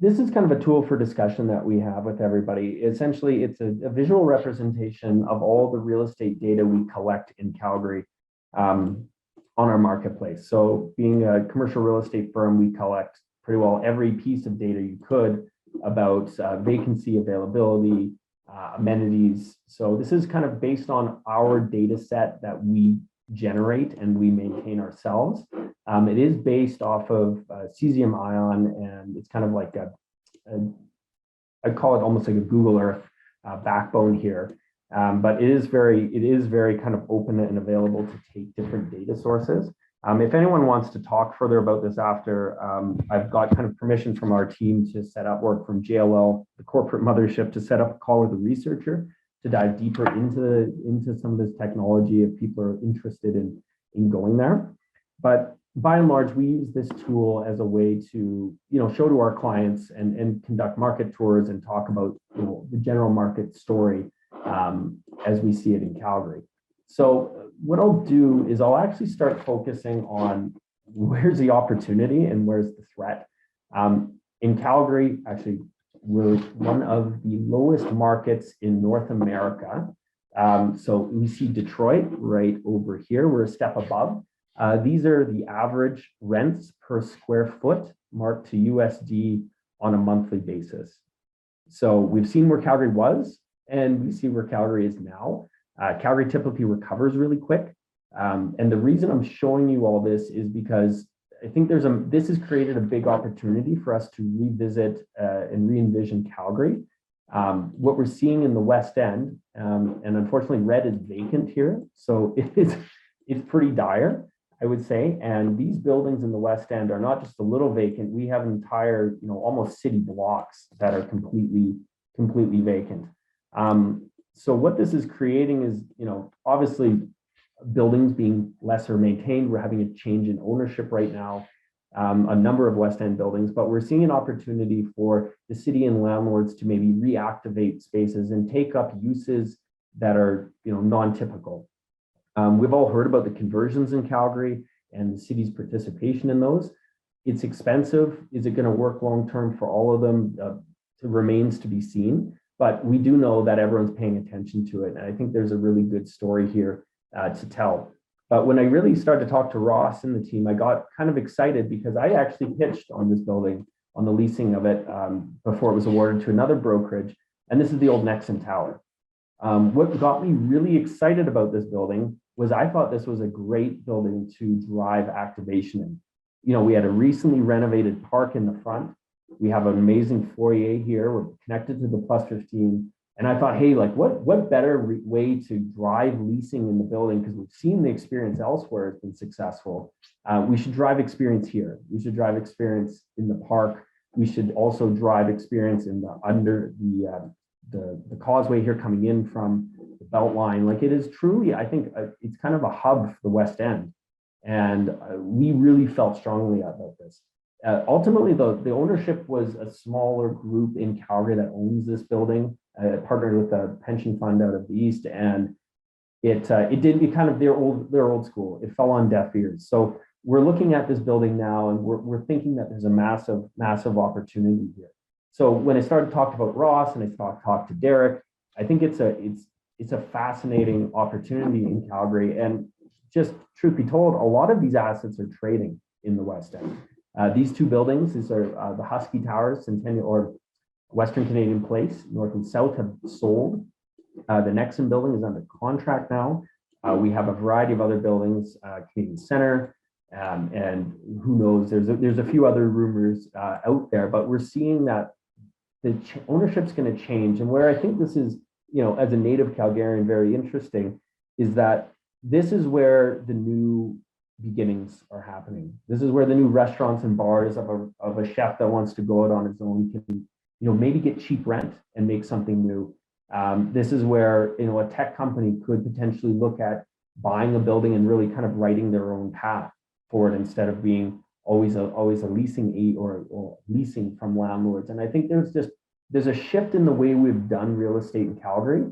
this is kind of a tool for discussion that we have with everybody. Essentially, it's a visual representation of all the real estate data we collect in Calgary on our marketplace. So being a commercial real estate firm, we collect pretty well every piece of data you could about vacancy, availability, amenities. So this is kind of based on our data set that we generate and we maintain ourselves. It is based off of cesium ion, and it's kind of like I call it almost like a Google Earth backbone here. But it is very kind of open and available to take different data sources. If anyone wants to talk further about this after, I've got kind of permission from our team to set up work from JLL, the corporate mothership, to set up a call with a researcher to dive deeper into some of this technology if people are interested in going there. But by and large, we use this tool as a way to, show to our clients and conduct market tours and talk about, the general market story as we see it in Calgary. So what I'll do is I'll actually start focusing on where's the opportunity and where's the threat. In Calgary, actually, we're one of the lowest markets in North America. So we see Detroit right over here. We're a step above. These are the average rents per square foot marked to USD on a monthly basis. So we've seen where Calgary was, and we see where Calgary is now. Calgary typically recovers really quick. And the reason I'm showing you all this is because I think this has created a big opportunity for us to revisit and re-envision Calgary. What we're seeing in the West End, and unfortunately red is vacant here, so it's pretty dire, I would say. And these buildings in the West End are not just a little vacant. We have entire, almost city blocks that are completely vacant. So what this is creating is, obviously buildings being lesser maintained. We're having a change in ownership right now, a number of West End buildings, but we're seeing an opportunity for the city and landlords to maybe reactivate spaces and take up uses that are, non-typical. We've all heard about the conversions in Calgary and the city's participation in those. It's expensive. Is it going to work long-term for all of them? It remains to be seen, but we do know that everyone's paying attention to it. And I think there's a really good story here to tell. But when I really started to talk to Ross and the team, I got kind of excited because I actually pitched on this building, on the leasing of it before it was awarded to another brokerage. And this is the old Nexon Tower. What got me really excited about this building was I thought this was a great building to drive activation in. We had a recently renovated park in the front. We have an amazing foyer here. We're connected to the Plus 15. And I thought, hey, like what better way to drive leasing in the building? Because we've seen the experience elsewhere has been successful. We should drive experience here. We should drive experience in the park. We should also drive experience in the causeway here coming in from the Beltline. Like it is truly, I think it's kind of a hub for the West End. And we really felt strongly about this. Ultimately, the ownership was a smaller group in Calgary that owns this building. Partnered with a pension fund out of the East, and it kind of they're old school. It fell on deaf ears. So we're looking at this building now, and we're thinking that there's a massive opportunity here. So when I started talking about Ross and I talked to Derek, I think it's a fascinating opportunity in Calgary. And just truth be told, a lot of these assets are trading in the West End. These two buildings, these are the Husky Towers, Centennial or Western Canadian Place, North and South, have sold. The Nexon building is under contract now. We have a variety of other buildings, Canadian Center, and who knows, there's a few other rumors out there, but we're seeing that the ownership's going to change. And where I think this is, as a native Calgarian, very interesting, is that this is where the new beginnings are happening. This is where the new restaurants and bars of a chef that wants to go out on his own can, maybe get cheap rent and make something new. This is where, a tech company could potentially look at buying a building and really kind of writing their own path for it instead of being always a leasing aid or leasing from landlords. And I think there's a shift in the way we've done real estate in Calgary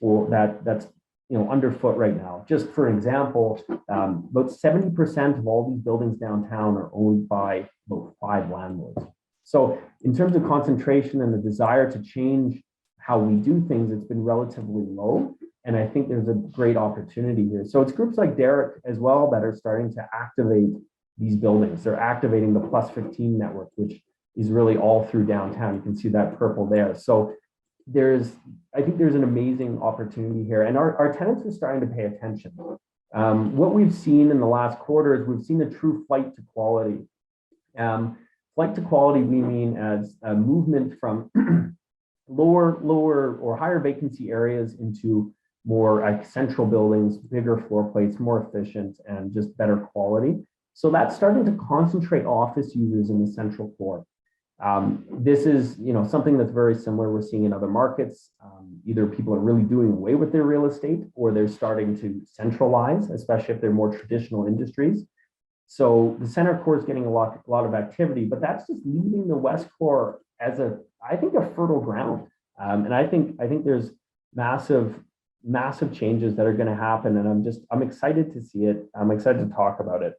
for that's underfoot right now. Just for example, about 70% of all these buildings downtown are owned by about 5 landlords. So in terms of concentration and the desire to change how we do things, it's been relatively low. And I think there's a great opportunity here. So it's groups like Derek as well that are starting to activate these buildings. They're activating the Plus 15 network, which is really all through downtown. You can see that purple there. So I think there's an amazing opportunity here. And our tenants are starting to pay attention. What we've seen in the last quarter is we've seen a true flight to quality. Flight to quality, we mean as a movement from lower or higher vacancy areas into more like central buildings, bigger floor plates, more efficient, and just better quality. So that's starting to concentrate office users in the central core. This is, something that's very similar we're seeing in other markets. Either people are really doing away with their real estate, or they're starting to centralize, especially if they're more traditional industries. So the center core is getting a lot of activity, but that's just leaving the west core as I think a fertile ground. And I think there's massive changes that are going to happen, and I'm excited to see it. I'm excited to talk about it.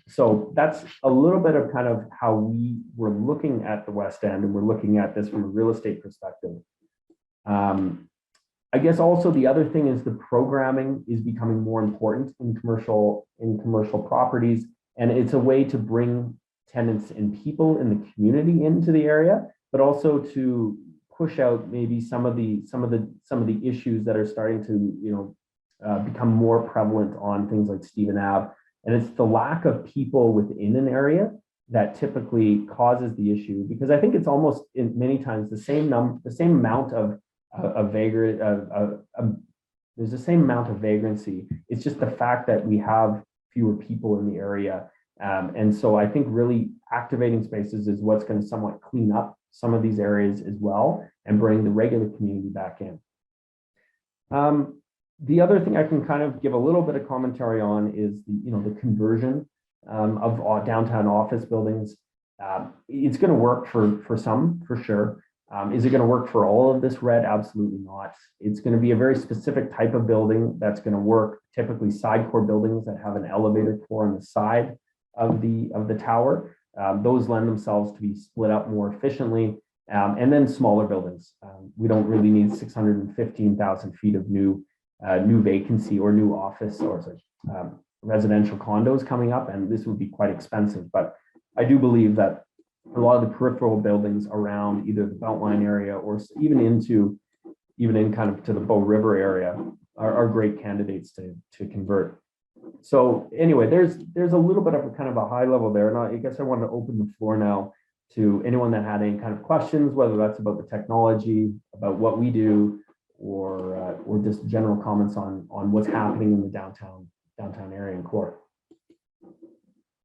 So that's a little bit of kind of how we were looking at the West End, and we're looking at this from a real estate perspective. I guess also the other thing is the programming is becoming more important in commercial properties, and it's a way to bring tenants and people in the community into the area, but also to push out maybe some of the issues that are starting to become more prevalent on things like Stephen Ave. And it's the lack of people within an area that typically causes the issue, because I think it's almost in many times the same amount of there's the same amount of vagrancy. It's just the fact that we have fewer people in the area. And so I think really activating spaces is what's going to somewhat clean up some of these areas as well and bring the regular community back in. The other thing I can kind of give a little bit of commentary on is the conversion of downtown office buildings. It's going to work for some, for sure. Is it going to work for all of this red? Absolutely not. It's going to be a very specific type of building that's going to work, typically side core buildings that have an elevator core on the side of the tower. Those lend themselves to be split up more efficiently. And then smaller buildings. We don't really need 615,000 feet of new vacancy or new office or residential condos coming up, and this would be quite expensive. But I do believe that a lot of the peripheral buildings around either the Beltline area or even in kind of to the Bow River area are great candidates to convert. So anyway, there's a little bit of a kind of a high level there, and I guess I wanted to open the floor now to anyone that had any kind of questions, whether that's about the technology, about what we do, or just general comments on what's happening in the downtown area and core.